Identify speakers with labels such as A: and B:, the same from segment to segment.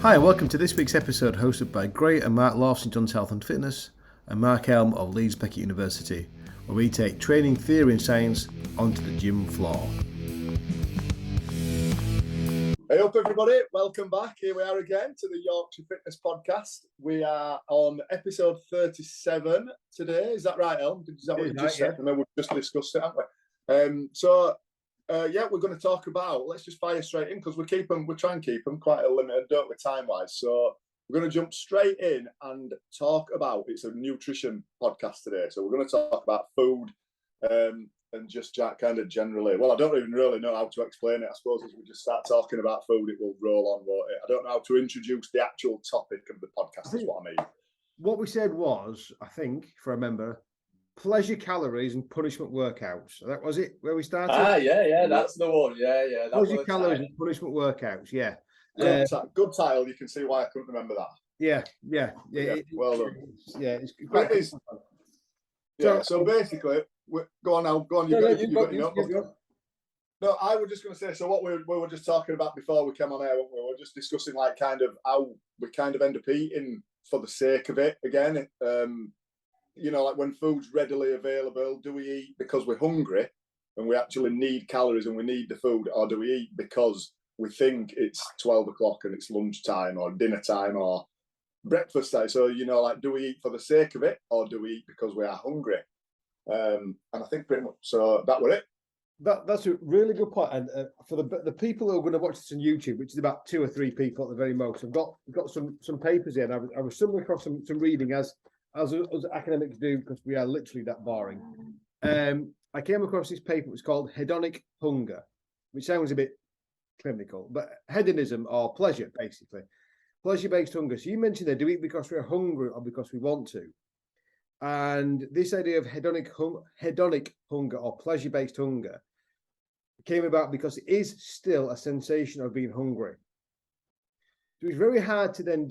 A: Hi, and welcome to this week's episode hosted by Gray and Mark Lawson, John's Health and Fitness, and Mark Elm of Leeds Beckett University, where we take training theory and science onto the gym floor.
B: Hey up everybody, welcome back. Here we are again to the Yorkshire Fitness Podcast. We are on episode 37 today. Is that right, Elm? Is that what you just said? I know we've just discussed it, haven't we? We're going to talk about, let's just fire straight in because we try and keep them quite a limited, don't we, time-wise. So we're going to jump straight in and talk about, it's a nutrition podcast today. So we're going to talk about food and just kind of generally. Well, I don't even really know how to explain it. I suppose as we just start talking about food, it will roll on, won't it? I don't know how to introduce the actual topic of the podcast, is what I mean.
A: What we said was, I think, if I remember, pleasure calories and punishment workouts. That was it, where we started?
B: Yeah, that's the one. Yeah.
A: Pleasure calories and punishment workouts, yeah.
B: Good title. You can see why I couldn't remember that.
A: Yeah.
B: Well done.
A: It's
B: quite so basically, go on now. Go on. You've got your notebook. No, I was just going to say, so what we were just talking about before we came on air, we were just discussing like kind of how we kind of end up eating for the sake of it again. Like when food's readily available, do we eat because we're hungry and we actually need calories and we need the food, or do we eat because we think it's 12 o'clock and it's lunchtime or dinner time or breakfast time? So, do we eat for the sake of it, or do we eat because we are hungry? And I think pretty much, so that was it.
A: That's a really good point. And for the people who are going to watch this on YouTube, which is about 2 or 3 people at the very most, I've got some papers here, and I was stumbling across some reading as academics do, because we are literally that boring. I came across this paper. It's called Hedonic Hunger, which sounds a bit clinical, but hedonism, or pleasure, basically. Pleasure-based hunger. So you mentioned there, do we eat because we're hungry or because we want to? And this idea of hedonic hunger or pleasure-based hunger came about because it is still a sensation of being hungry. So it's very hard to then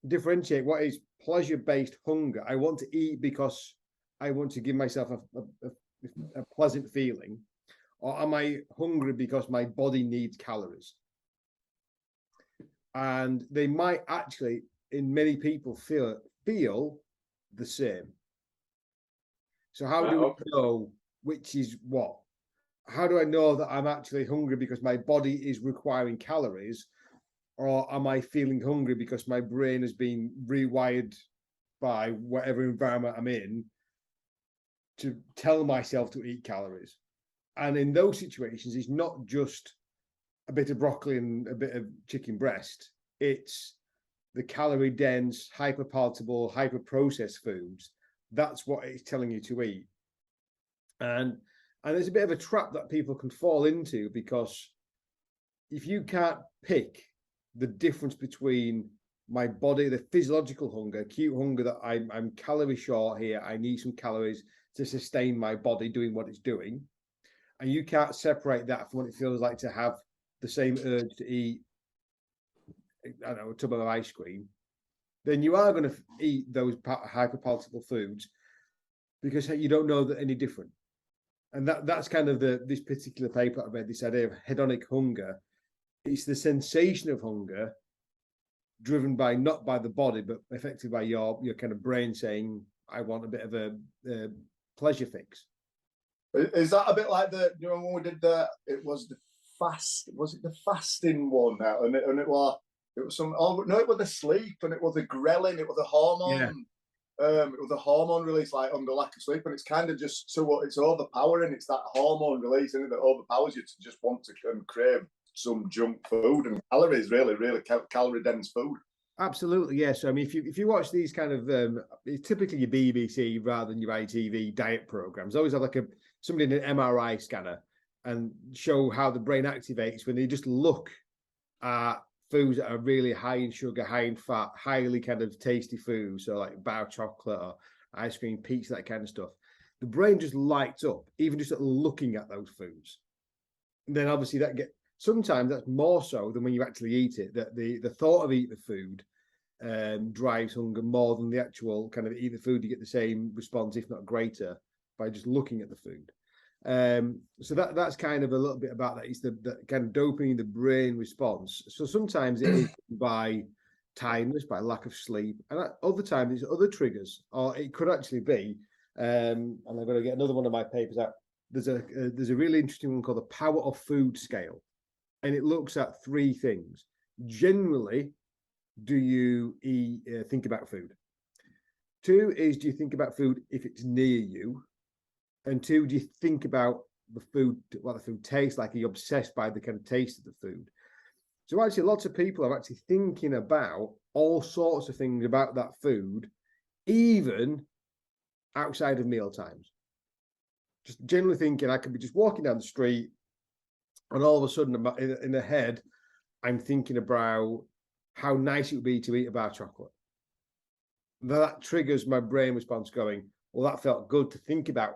A: differentiate what is pleasure-based hunger. I want to eat because I want to give myself a pleasant feeling, or am I hungry because my body needs calories? And they might actually, in many people, feel the same. So how do we know which is what? How do I know that I'm actually hungry because my body is requiring calories, or am I feeling hungry because my brain has been rewired by whatever environment I'm in to tell myself to eat calories? And in those situations, it's not just a bit of broccoli and a bit of chicken breast. It's the calorie dense, hyper-palatable, hyper-processed foods. That's what it's telling you to eat. And there's a bit of a trap that people can fall into, because if you can't pick the difference between my body, the physiological hunger, acute hunger, that I'm calorie short here, I need some calories to sustain my body doing what it's doing, and you can't separate that from what it feels like to have the same urge to eat, I don't know, a tub of ice cream, then you are going to eat those hyperpalatable foods because you don't know that any different. And that's kind of this particular paper I read, this idea of hedonic hunger. It's the sensation of hunger driven by, not by the body, but effectively by your kind of brain saying, I want a bit of a pleasure fix.
B: Is that a bit like when we did it was the fasting one now, and it was it was the sleep, and it was the ghrelin, it was the hormone.
A: Yeah.
B: It was a hormone release, like under lack of sleep, and it's kind of just it's overpowering. It's that hormone release, isn't it, that overpowers you to just want to crave some junk food, and calories, really calorie dense food.
A: Absolutely, yes. I mean, if you watch these kind of typically your BBC rather than your ITV diet programs, always have like somebody in an MRI scanner and show how the brain activates when they just look at foods that are really high in sugar, high in fat, highly kind of tasty foods, so like bar chocolate or ice cream, pizza, that kind of stuff. The brain just lights up, even just at looking at those foods. And then obviously sometimes that's more so than when you actually eat it, that the thought of eating the food drives hunger more than the actual kind of eat the food. You get the same response, if not greater, by just looking at the food. So that's kind of a little bit about that. It's the kind of dopamine, the brain response. So sometimes it is by tiredness, by lack of sleep, and other times it's other triggers, or it could actually be. And I'm going to get another one of my papers out. There's a really interesting one called the Power of Food Scale, and it looks at three things. Generally, do you think about food? Two is, do you think about food if it's near you? And two, do you think about the food, what the food tastes like? Are you obsessed by the kind of taste of the food? So actually, lots of people are actually thinking about all sorts of things about that food, even outside of meal times. Just generally thinking, I could be just walking down the street, and all of a sudden, in the head, I'm thinking about how nice it would be to eat a bar of chocolate. That triggers my brain response going, well, that felt good to think about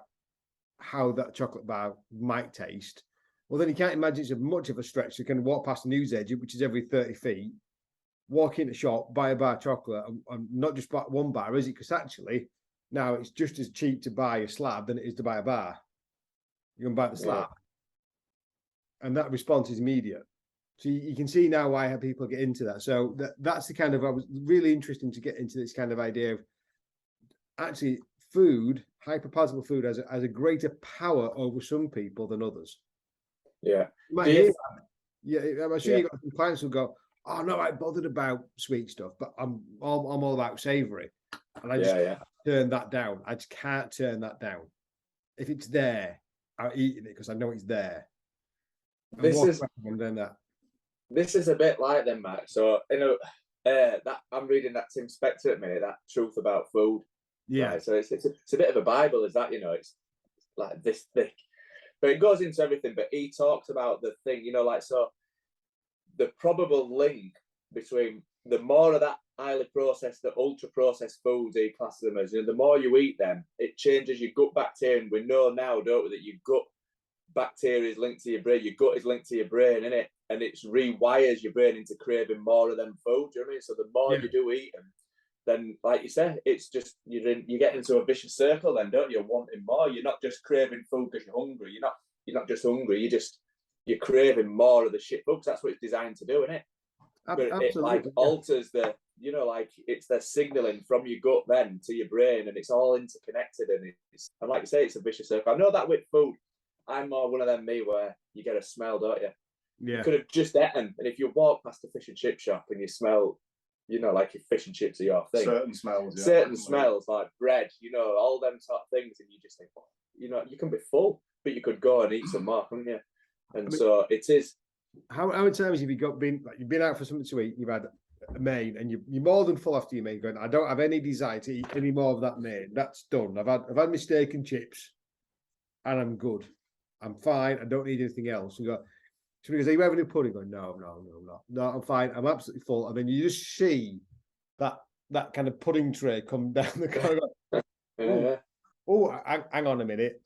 A: how that chocolate bar might taste. Well, then you can't imagine it's much of a stretch to kind of walk past the news edge, which is every 30 feet, walk into a shop, buy a bar of chocolate, and not just buy one bar, is it? Because actually, now it's just as cheap to buy a slab than it is to buy a bar. You can buy the slab. And that response is immediate. So you can see now why people get into that. So that's the kind of, I was really interesting to get into this kind of idea of actually food, hyperpalatable food has a greater power over some people than others.
B: Yeah.
A: I'm sure you've got some clients who go, oh no, I'm bothered about sweet stuff, but I'm all about savory. And I just can't turn that down. I just can't turn that down. If it's there, I'm eating it because I know it's there.
C: This is a bit like them, Matt. So that I'm reading that Tim Spector at me, that Truth About Food.
A: Yeah.
C: Right? So it's a bit of a Bible, is that, it's like this thick, but it goes into everything. But he talks about the thing, so the probable link between the more of that highly processed, the ultra processed foods, he classes them as, the more you eat them, it changes your gut bacteria. And we know now, don't we, that your gut bacteria is linked to your brain, your gut is linked to your brain, innit? And it rewires your brain into craving more of them food. Do you know what I mean? So the more you do eat them, then, like you said, it's just you get into a vicious circle. Then, don't you? Wanting more. You're not just craving food because you're hungry. You're not just hungry. You're craving more of the shit food. That's what it's designed to do, isn't it? But it alters the, it's the signaling from your gut then to your brain, and it's all interconnected. And like you say, it's a vicious circle. I know that with food, I'm more one of them where you get a smell, don't you?
A: Yeah.
C: You could have just eaten, and if you walk past a fish and chip shop and you smell, like your fish and chips are your thing. Certain smells like bread, all them sort of things, and you just think, you can be full, but you could go and eat some more, couldn't you? And so it is.
A: How many times have you you've been out for something to eat, you've had a main, and you're more than full after your main, going, I don't have any desire to eat any more of that main. That's done. I've had my steak and chips, and I'm good. I'm fine. I don't need anything else. You go, somebody goes, are you having a pudding? Go, no, I'm fine. I'm absolutely full. And then you just see that kind of pudding tray come down the corridor. Hang on a minute.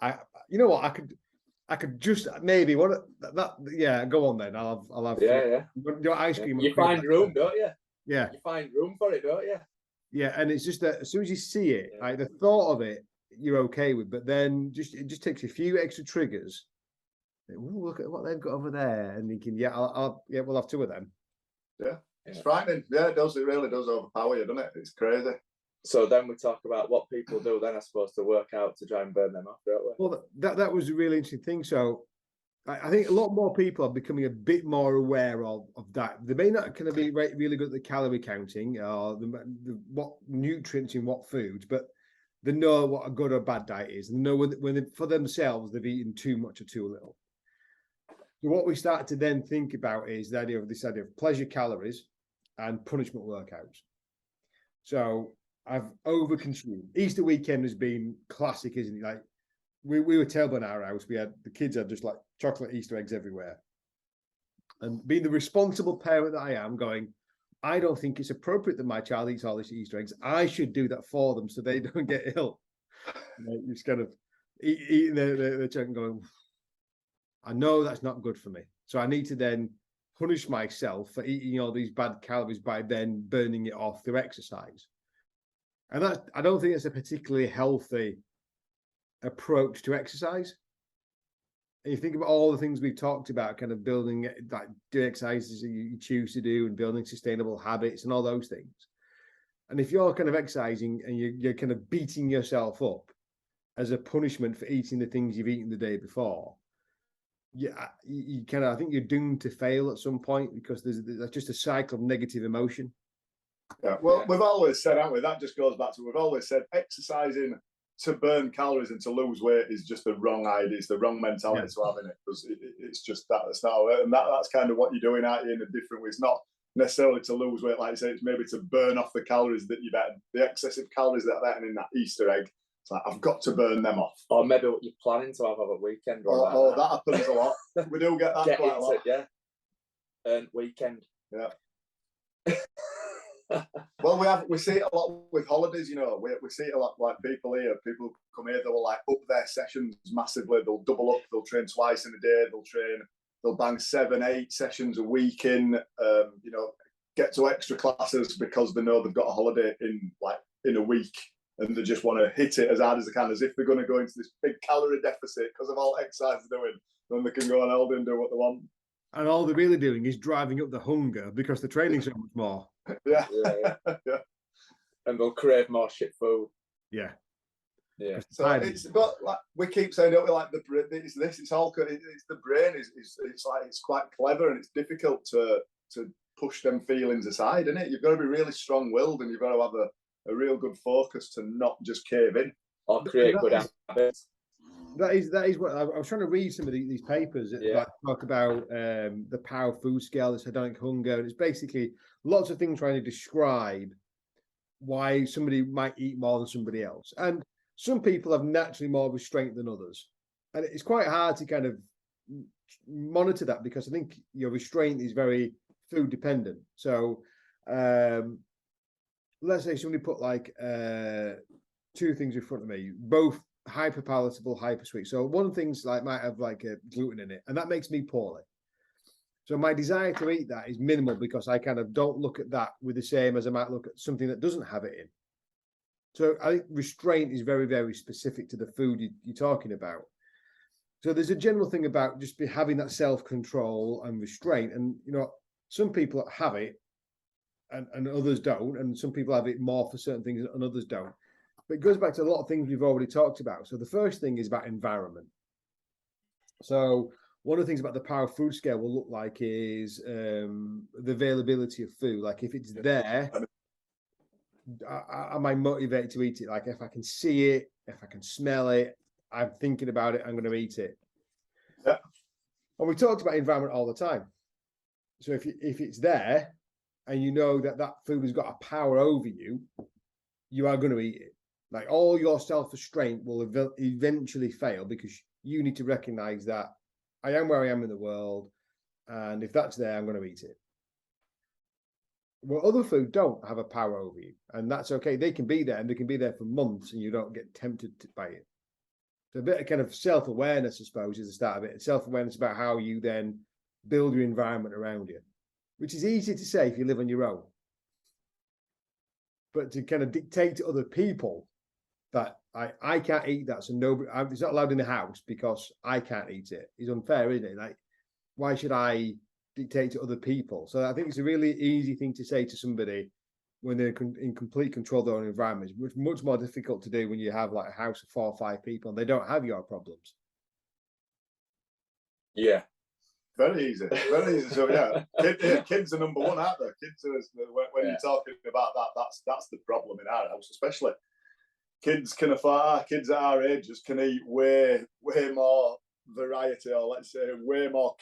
A: You know what? I could just maybe go on then. I'll have
C: your
A: ice cream.
C: You find room, don't you?
A: Yeah.
C: You find room for it, don't you?
A: Yeah, and it's just that as soon as you see it, like the thought of it, you're okay with, but then it just takes a few extra triggers. Ooh, look at what they've got over there, and you can we'll have two of them.
B: Yeah, it's frightening. Yeah, it does. It really does overpower you, doesn't it? It's crazy.
C: So then we talk about what people do then, I suppose, to work out to try and burn them off, don't we?
A: Well, that was a really interesting thing. So I think a lot more people are becoming a bit more aware of that. They may not kind of be really good at the calorie counting or what nutrients in what foods, but they know what a good or bad diet is, and they know when for themselves they've eaten too much or too little. So what we start to then think about is the idea of pleasure calories and punishment workouts. So I've overconsumed. Easter weekend has been classic, isn't it? Like we were terrible in our house. The kids had just like chocolate Easter eggs everywhere. And being the responsible parent that I am, going, I don't think it's appropriate that my child eats all these Easter eggs. I should do that for them so they don't get ill. You're just kind of eating the chicken going, I know that's not good for me. So I need to then punish myself for eating all these bad calories by then burning it off through exercise. And I don't think it's a particularly healthy approach to exercise. and you think about all the things we've talked about, kind of building, like doing exercises that you choose to do and building sustainable habits and all those things. And if you're kind of exercising and you're kind of beating yourself up as a punishment for eating the things you've eaten the day before, you kind of, I think you're doomed to fail at some point, because there's just a cycle of negative emotion.
B: Yeah, well, we've always said, haven't we? That just goes back to, we've always said exercising to burn calories and to lose weight is just the wrong idea. It's the wrong mentality to have in it, because it's just that. It's not, and that's kind of what you're doing out here in a different way. It's not necessarily to lose weight, like I say. It's maybe to burn off the calories that you've eaten, the excessive calories that are in that Easter egg. It's like, I've got to burn them off.
C: Or maybe what you're planning to have a weekend.
B: Or that happens a lot. We do get that quite a lot.
C: Yeah. And weekend.
B: Yeah. Well, we see it a lot with holidays, you know. We see it a lot, like people come here, they will like up their sessions massively. They'll double up, they'll train twice in a day, they'll bang 7-8 sessions a week in, you know, get to extra classes because they know they've got a holiday in a week, and they just want to hit it as hard as they can, as if they're going to go into this big calorie deficit because of all exercise they're doing. Then they can go on holiday and do what they want.
A: And all they're really doing is driving up the hunger because they're training so much more.
B: Yeah.
C: And they'll crave more shit food.
A: Yeah.
C: Yeah.
B: So it's, but like we keep saying, don't we, like it's the brain is it's like, it's quite clever, and it's difficult to push them feelings aside, isn't it? You've got to be really strong-willed, and you've got to have a real good focus to not just cave in
C: or create good habits.
A: That is what I was trying to read. Some of these papers that talk about the power food scale, this hedonic hunger, and it's basically lots of things trying to describe why somebody might eat more than somebody else. And some people have naturally more restraint than others, and it's quite hard to kind of monitor that, because I think your restraint is very food dependent. So let's say somebody put like two things in front of me, both hyper palatable, hyper sweet. So one of the things like might have like gluten in it, and that makes me poorly. So my desire to eat that is minimal, because I kind of don't look at that with the same as I might look at something that doesn't have it in. So I think restraint is very, very specific to the food you're talking about. So there's a general thing about just having that self-control and restraint. And, you know, some people have it and others don't. And some people have it more for certain things and others don't. But it goes back to a lot of things we've already talked about. So the first thing is about environment. So one of the things about the power food scale will look like is the availability of food. Like if it's there, am I motivated to eat it? Like if I can see it, if I can smell it, I'm thinking about it, I'm going to eat it.
B: Yeah.
A: And we talked about environment all the time. So if it's there and you know that food has got a power over you, you are going to eat it. Like all your self-restraint will eventually fail, because you need to recognize that I am where I am in the world, and if that's there, I'm going to eat it. Well, other food don't have a power over you, and that's okay. They can be there, and they can be there for months, and you don't get tempted by it. So a bit of kind of self-awareness, I suppose, is the start of it. Self-awareness about how you then build your environment around you, which is easy to say if you live on your own. But to kind of dictate to other people that I can't eat that, so nobody, it's not allowed in the house because I can't eat it, is unfair, isn't it? Like, why should I dictate to other people? So I think it's a really easy thing to say to somebody when they're in complete control of their own environment. It's much more difficult to do when you have like a house of 4 or 5 people and they don't have your problems.
C: Yeah.
B: Very easy. Very easy. So yeah, kids are number one, aren't they? Kids are, when you're talking about that, that's the problem in our house, especially. Kids can afford, kids at our age just can eat way more variety, or let's say way more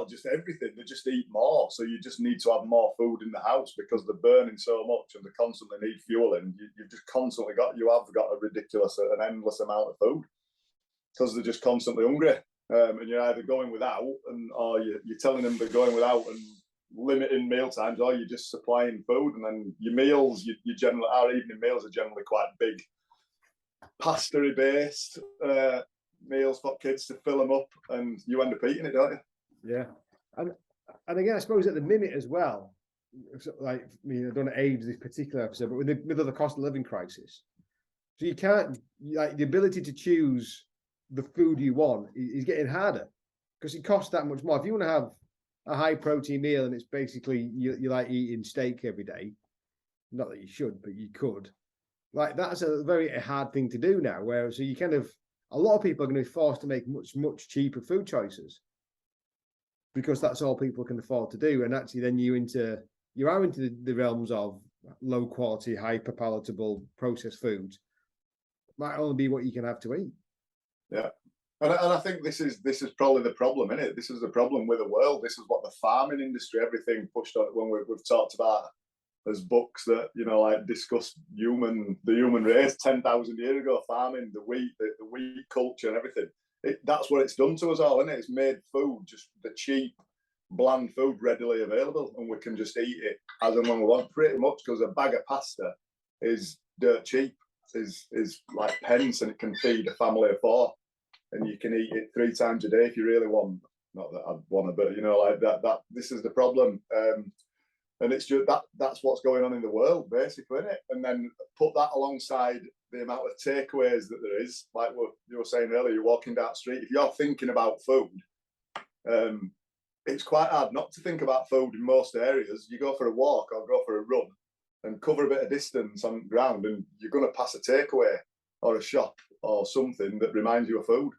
B: just everything. They just eat more. So you just need to have more food in the house because they're burning so much and they constantly need fueling. You've just constantly got a ridiculous, an endless amount of food because they're just constantly hungry. And you're either going without, or you're telling them they're going without and limiting meal times, or you're just supplying food. And then your meals, our evening meals are generally quite big, pasta based meals for kids to fill them up, and you end up eating it, don't you?
A: Yeah, and again, I suppose at the minute as well, like, I mean, I don't want to age this particular episode, but with the middle of the cost of living crisis, so you can't, like, the ability to choose the food you want is getting harder. because it costs that much more. If you want to have a high protein meal and it's basically you like eating steak every day, not that you should, but you could. Like that's a very hard thing to do now. Where so you kind of a lot of people are going to be forced to make much cheaper food choices because that's all people can afford to do. And actually, then you are into the realms of low quality, hyper palatable processed foods. Might only be what you can have to eat.
B: Yeah. And I think this is probably the problem, isn't it? This is the problem with the world. This is what the farming industry, everything pushed on when we've talked about. There's books that like discuss the human race 10,000 years ago, farming, the wheat culture, and everything. That's what it's done to us all, isn't it? It's made food, just the cheap, bland food, readily available, and we can just eat it as and when we want, pretty much, because a bag of pasta is dirt cheap, is like pence, and it can feed a family of 4. And you can eat it 3 times a day if you really want. Not that I'd want to, but like that. This is the problem, and it's just that's what's going on in the world, basically, isn't it? And then put that alongside the amount of takeaways that there is. Like what you were saying earlier, you're walking down the street. If you're thinking about food, it's quite hard not to think about food in most areas. You go for a walk or go for a run, and cover a bit of distance on the ground, and you're going to pass a takeaway or a shop or something that reminds you of food.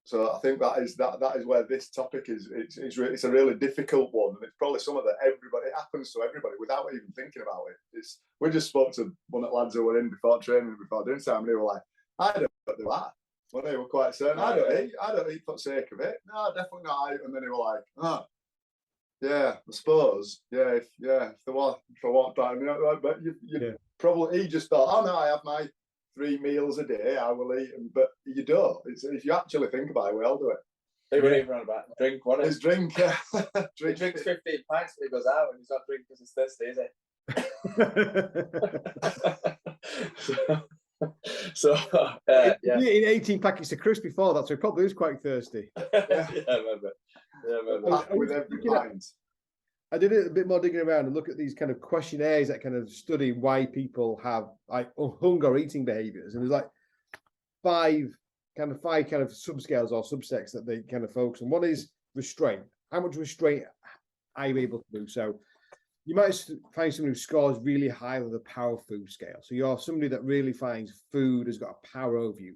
B: So I think that is where this topic is. It's a really difficult one, and it's probably something that it happens to everybody without even thinking about it. We just spoke to one of the lads who were in before training, before doing time, and they were like, "I don't do that." Well, they were quite certain, "I don't eat for the sake of it. No, definitely not." And then they were like, "Oh, yeah, I suppose, yeah, if I walked by, but probably he just thought, oh no, I have my 3 meals a day, I will eat them," but you don't. If you actually think about it, we all do it.
C: They were even on about drink, wasn't it?
B: It's drink, yeah.
C: He drinks 15 pints and he goes out, and he's not drinking because he's thirsty, is he? So yeah.
A: Eating 18 packets of crisps before that, so he probably is quite thirsty.
C: Yeah, I remember.
B: With every pint.
A: I did a bit more digging around and look at these kind of questionnaires that kind of study why people have like hunger or eating behaviors, and there's like five kind of subscales or subsets that they kind of focus on. One is restraint. How much restraint are you able to do? So you might find somebody who scores really high on the power food scale. So you're somebody that really finds food has got a power over you,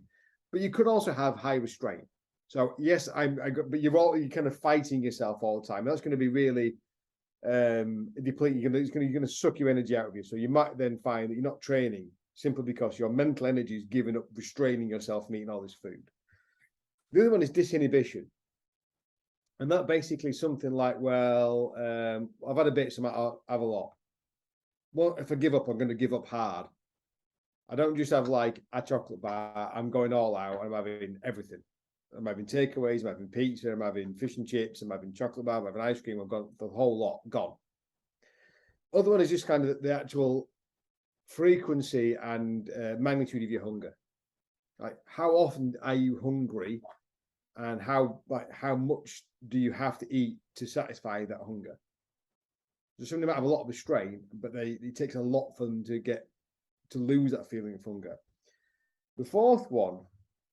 A: but you could also have high restraint. So yes, but you're kind of fighting yourself all the time. That's going to be really depleting. You're going to suck your energy out of you. So you might then find that you're not training simply because your mental energy is giving up restraining yourself from eating all this food. The other one is disinhibition. And that basically something like, well, I've had a bit, so I might have a lot. Well, if I give up, I'm going to give up hard. I don't just have like a chocolate bar. I'm going all out. I'm having everything. I'm having takeaways, I'm having pizza, I'm having fish and chips, I'm having chocolate bar, I'm having ice cream. I've got the whole lot gone. Other one is just kind of the actual frequency and magnitude of your hunger. Like how often are you hungry, and how much do you have to eat to satisfy that hunger? So somebody might have a lot of restraint, but it takes a lot for them to lose that feeling of hunger. The fourth one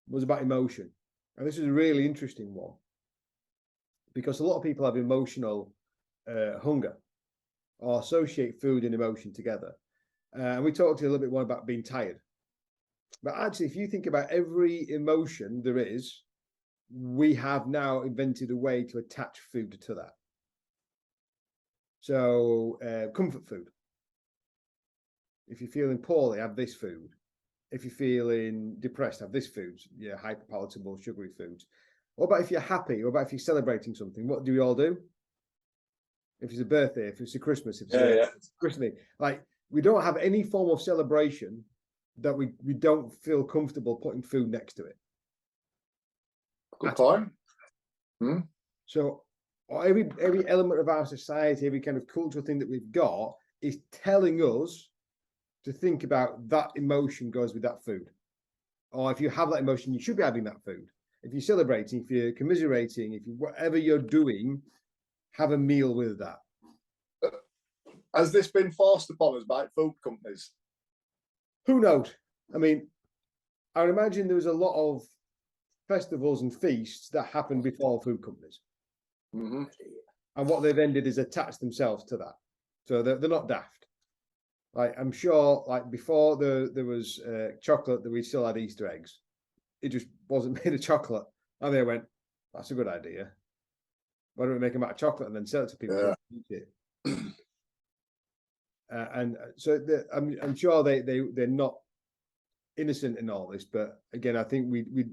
A: was about emotion. And this is a really interesting one because a lot of people have emotional hunger or associate food and emotion together. And we talked a little bit more about being tired. But actually, if you think about every emotion there is, we have now invented a way to attach food to that. So comfort food. If you're feeling poorly, have this food. If you're feeling depressed, have this food. Yeah, hyperpalatable, sugary foods. What about if you're happy? What about if you're celebrating something? What do we all do? If it's a birthday, if it's a Christmas, if it's a Christmas, like we don't have any form of celebration that we don't feel comfortable putting food next to it.
B: Good point.
A: So every element of our society, every kind of cultural thing that we've got is telling us to think about that emotion goes with that food. Or if you have that emotion, you should be having that food. If you're celebrating, if you're commiserating, if you whatever you're doing, have a meal with that.
B: Has this been forced upon us by food companies?
A: Who knows? I mean, I would imagine there was a lot of festivals and feasts that happened before food companies.
B: Mm-hmm.
A: And what they then did is attach themselves to that. So they're not daft. Like, I'm sure, like, before there was chocolate, that we still had Easter eggs. It just wasn't made of chocolate. And they went, that's a good idea. Why don't we make them out of chocolate and then sell it to people who eat it? And so I'm sure they're not innocent in all this, but again, I think we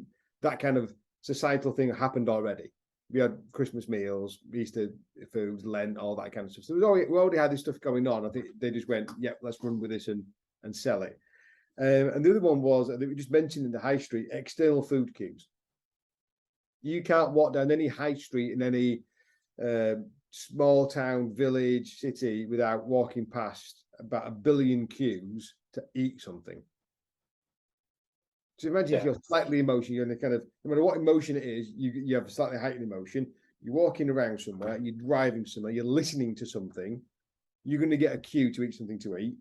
A: that kind of societal thing happened already. We had Christmas meals, Easter foods, Lent, all that kind of stuff. So we already had this stuff going on. I think they just went, "Yep, let's run with this and sell it." And the other one was that we just mentioned in the high street, external food queues. You can't walk down any high street in any small town, village, city without walking past about 1 billion queues to eat something. So imagine if you're slightly emotional, you're in the kind of, no matter what emotion it is, you have a slightly heightened emotion. You're walking around somewhere, you're driving somewhere, you're listening to something, you're going to get a queue to eat something to eat.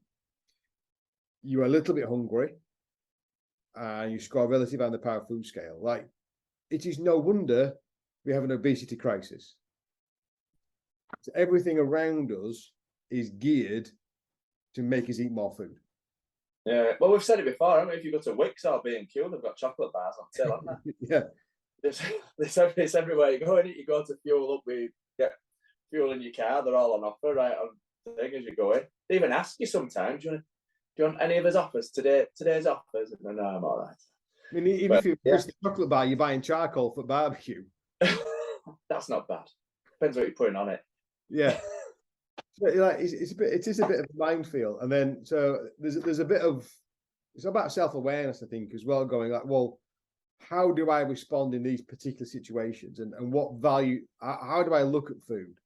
A: You're a little bit hungry, and you score relative on the power food scale. Like, it is no wonder we have an obesity crisis. So everything around us is geared to make us eat more food.
C: Yeah, well, we've said it before, haven't we? If you go to Wickes or B&Q, they've got chocolate bars on sale, haven't they?
A: Yeah.
C: It's everywhere you go, and you go to fuel up, we get fuel in your car, they're all on offer, right, on the thing as you go in. They even ask you sometimes, do you want any of his offers today? Today's offers? And no, I'm all right.
A: I mean, even if you miss the chocolate bar, you're buying charcoal for barbecue.
C: That's not bad. Depends what you're putting on it.
A: Yeah. Like, it is a bit of a minefield. And then so there's a bit of, it's about self-awareness, I think, as well, going like, well, how do I respond in these particular situations, and what value, how do I look at food?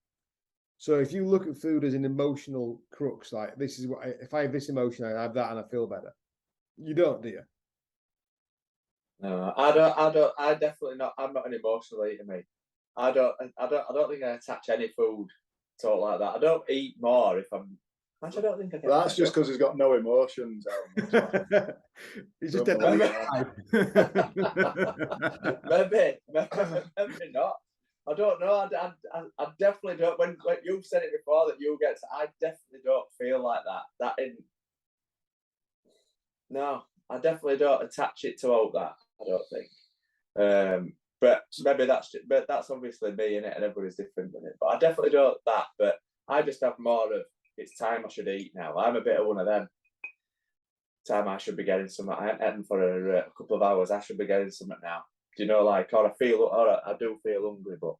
A: So if you look at food as an emotional crux, like, this is what if I have this emotion, I have that and I feel better. You don't, do you?
C: No, I don't. I definitely not. I'm not an emotional eater, mate. I don't think I attach any food to it like that. I don't eat more if I'm. Actually, I don't think I can.
B: That's just because he's got no emotions.
A: He's just
C: maybe not. I don't know. I definitely don't. When you've said it before that you get, I definitely don't feel like that. No, I definitely don't attach it to all that. I don't think. But maybe that's obviously me in it, and everybody's different in it. But I definitely don't that. But I just have more of, it's time I should eat now. I'm a bit of one of them. Time I should be getting something. I haven't eaten for a couple of hours. I should be getting something now. Do you know, like, or I do feel hungry, but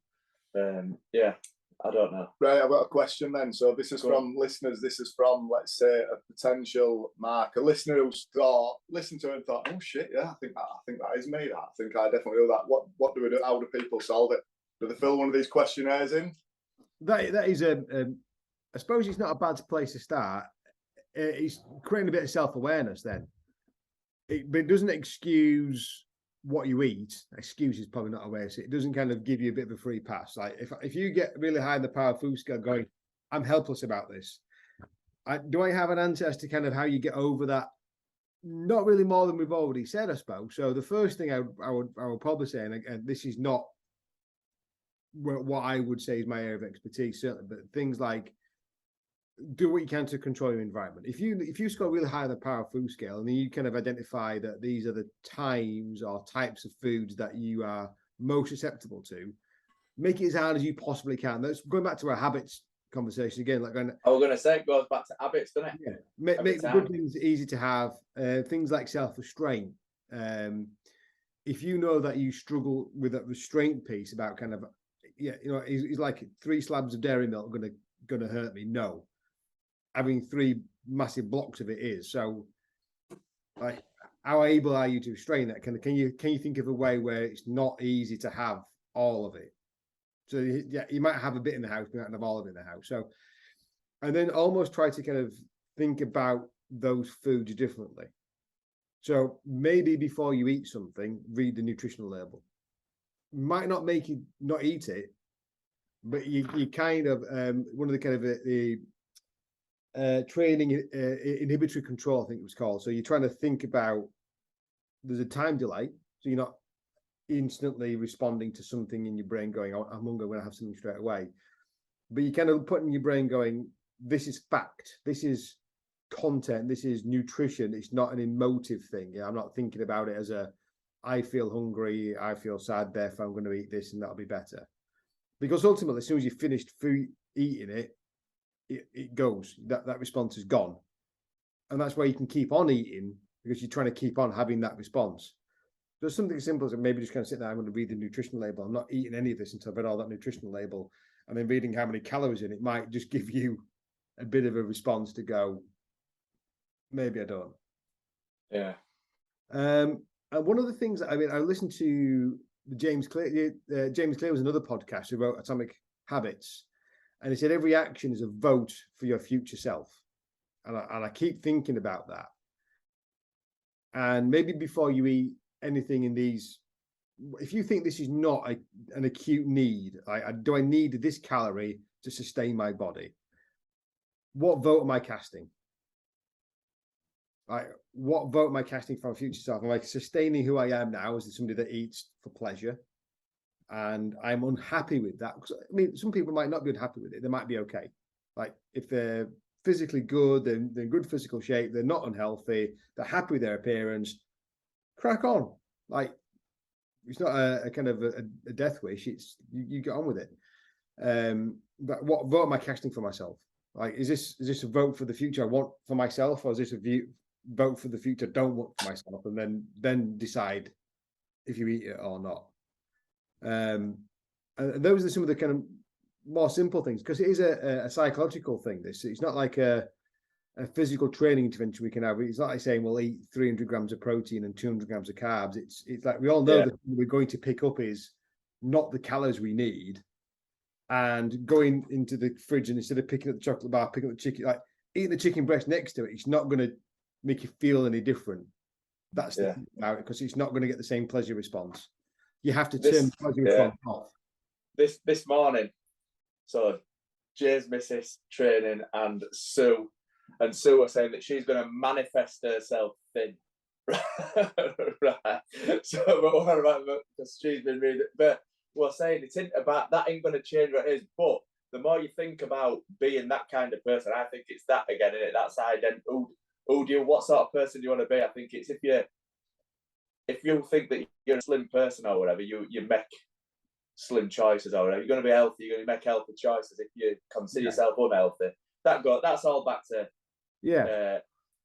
C: yeah, I don't know.
B: Right, I've got a question then. So this is from listeners. This is from, let's say, a potential Mark, a listener who's listened to it and thought, oh shit, yeah, I think that is me. I think I definitely do that. What do we do? How do people solve it? Do they fill one of these questionnaires in?
A: That is I suppose it's not a bad place to start. It's creating a bit of self-awareness then. But it doesn't excuse what you eat. Excuse is probably not a way to say it. It doesn't kind of give you a bit of a free pass. Like, if you get really high in the power food scale going, I'm helpless about this. Do I have an answer as to kind of how you get over that? Not really more than we've already said, I suppose. So the first thing I would probably say, and this is not what I would say is my area of expertise, certainly, but things like, do what you can to control your environment. If you score really high on the power food scale, and then you kind of identify that these are the times or types of foods that you are most susceptible to, make it as hard as you possibly can. That's going back to our habits conversation again. Like,
C: I was going to say, it goes back to habits, doesn't it?
A: Yeah, make the good things easy to have. Things like self-restraint. If you know that you struggle with that restraint piece about kind of, is like 3 slabs of dairy milk gonna hurt me? No. Having 3 massive blocks of it is. So, like, how able are you to restrain that? Can you think of a way where it's not easy to have all of it? So yeah, you might have a bit in the house, but you might not have all of it in the house. So, and then almost try to kind of think about those foods differently. So maybe before you eat something, read the nutritional label. Might not make you not eat it, but you kind of one of the kind of the training inhibitory control, I think it was called. So you're trying to think about, there's a time delay, so you're not instantly responding to something in your brain going, oh, I'm hungry, I'm going to have something straight away. But you kind of put in your brain going, this is fact, this is content, this is nutrition. It's not an emotive thing. I'm not thinking about it as I feel hungry, I feel sad, therefore I'm going to eat this and that'll be better. Because ultimately, as soon as you've finished eating it, it goes. That response is gone. And that's why you can keep on eating, because you're trying to keep on having that response. There's something as simple as maybe just kind of sit there, I'm going to read the nutrition label. I'm not eating any of this until I've read all that nutritional label. And then reading how many calories in it might just give you a bit of a response to go, maybe I don't.
C: Yeah.
A: And one of the things, I listened to James Clear. James Clear was another podcast who wrote Atomic Habits. And he said, every action is a vote for your future self. And I keep thinking about that. And maybe before you eat anything in these, if you think this is not an acute need, do I need this calorie to sustain my body? What vote am I casting? What vote am I casting for my future self? Am I sustaining who I am now as somebody that eats for pleasure? And I'm unhappy with that. Because, some people might not be unhappy with it. They might be okay. Like if they're physically good, they're in good physical shape, they're not unhealthy, they're happy with their appearance, crack on. Like it's not a kind of a death wish. It's you get on with it. But what vote am I casting for myself? Like, is this a vote for the future I want for myself, or is this a vote for the future I don't want for myself, and then decide if you eat it or not? And those are some of the kind of more simple things, because it is a psychological thing. It's not like a physical training intervention we can have. It's not like saying we'll eat 300 grams of protein and 200 grams of carbs. It's like we all know that we're going to pick up is not the calories we need, and going into the fridge and instead of picking up the chocolate bar, picking up the chicken, like eating the chicken breast next to it, it's not going to make you feel any different. That's the thing about it, because it's not going to get the same pleasure response. You have to turn the pleasure response off.
C: This morning, so Jay's missus training and Sue was saying that she's going to manifest herself thin. Right. So, because she's been reading, but we're saying that ain't going to change what it is. But the more you think about being that kind of person, I think it's that again, isn't it? That's identity. What sort of person do you want to be? I think it's if you think that you're a slim person or whatever, you make slim choices or whatever. You're going to be healthy. You're going to make healthy choices. If you consider yourself unhealthy, that's all back to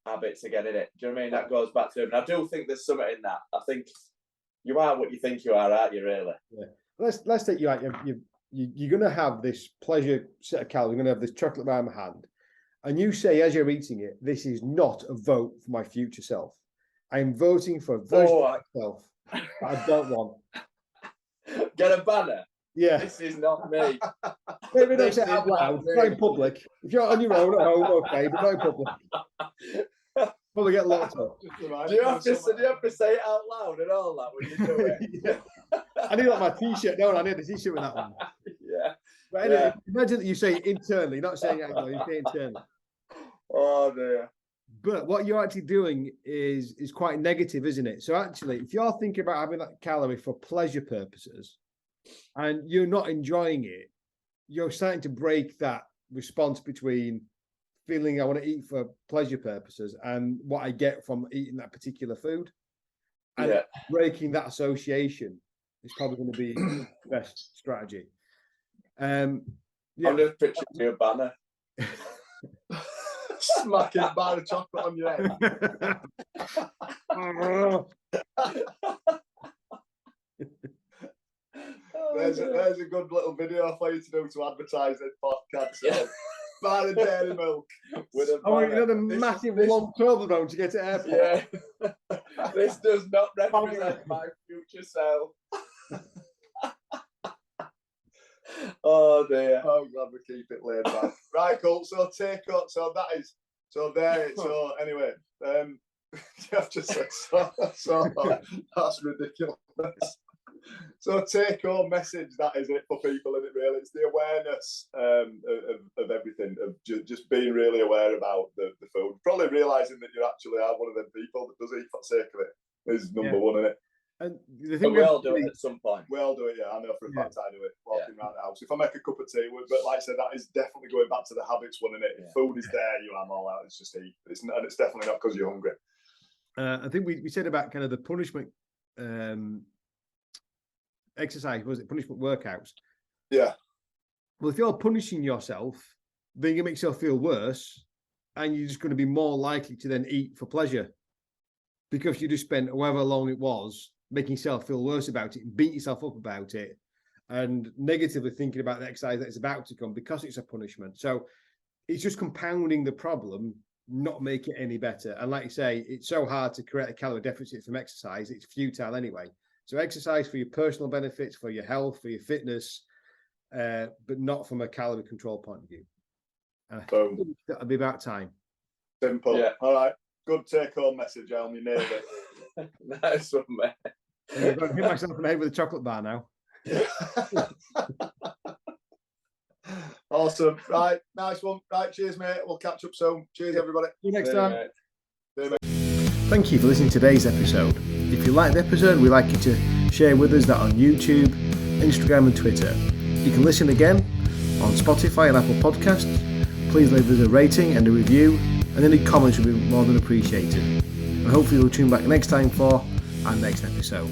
C: habits again, isn't it? Do you know what I mean? That goes back to him. And I do think there's something in that. I think you are what you think you are, aren't you? Really?
A: Yeah. Let's take you out. You're going to have this pleasure set of calories. You're going to have this chocolate bar in my hand, and you say as you're eating it, "This is not a vote for my future self. I am voting for a version of myself that I don't want."
C: Get a banner.
A: Yeah.
C: This is not me.
A: Maybe don't say it out loud. Not in public. If you're on your own at home, okay, but not in public. Probably get locked up.
C: Do you have to say it out loud and all that when you do it?
A: I need like my t-shirt. No, I need a t-shirt with that one.
C: Yeah.
A: But anyway, imagine that you say it internally, not saying it outwardly, you say it internally.
C: Oh dear.
A: But what you're actually doing is quite negative, isn't it? So actually, if you're thinking about having that calorie for pleasure purposes and you're not enjoying it, you're starting to break that response between feeling I want to eat for pleasure purposes and what I get from eating that particular food. And breaking that association is probably going to be the best strategy.
C: I'm just picturing you a banner.
B: Smacking a bar of chocolate on your head. There's a good little video for you to do to advertise this podcast. So. Bar of dairy milk.
C: With a
A: the massive long Toblerone to get to airport.
C: Yeah. This does not represent my future self. Oh dear.
B: I'm glad we keep it laid back. Right, cool. So take up. So that is. So there. So anyway, Jeff just said so that's ridiculous. So take home message, that is it for people, isn't it really? It's the awareness of everything, of just being really aware about the food. Probably realising that you actually are one of them people that does eat for the sake of it is number one, isn't it?
A: And the
C: But
A: thing
C: we all do it at some point.
B: We all do it, yeah. I know for a fact I do it walking around the house. If I make a cup of tea, but like I said, that is definitely going back to the habits one, isn't it? If food is there, you am all out. It's just eat. And it's definitely not because you're hungry.
A: I think we said about kind of the punishment exercise, was it punishment workouts?
B: Yeah.
A: Well, if you're punishing yourself, then you make yourself feel worse, and you're just going to be more likely to then eat for pleasure because you just spent however long it was making yourself feel worse about it, beat yourself up about it, and negatively thinking about the exercise that is about to come because it's a punishment. So it's just compounding the problem, not make it any better. And like you say, it's so hard to create a calorie deficit from exercise. It's futile anyway. So exercise for your personal benefits, for your health, for your fitness, but not from a calorie control point of view. That'll be about time.
B: Simple. Yeah. All right. Good take-home message, Elm. You nailed it.
C: Nice one, man.
A: I'm going to hit myself in the head with a chocolate bar now.
B: Awesome. Right. Nice one. Right. Cheers, mate. We'll catch up soon. Cheers, everybody.
A: See you next time.
B: Mate.
A: Thank you for listening to today's episode. If you liked the episode, we'd like you to share with us that on YouTube, Instagram and Twitter. You can listen again on Spotify and Apple Podcasts. Please leave us a rating and a review, and any comments would be more than appreciated. And hopefully you'll tune back next time for our next episode.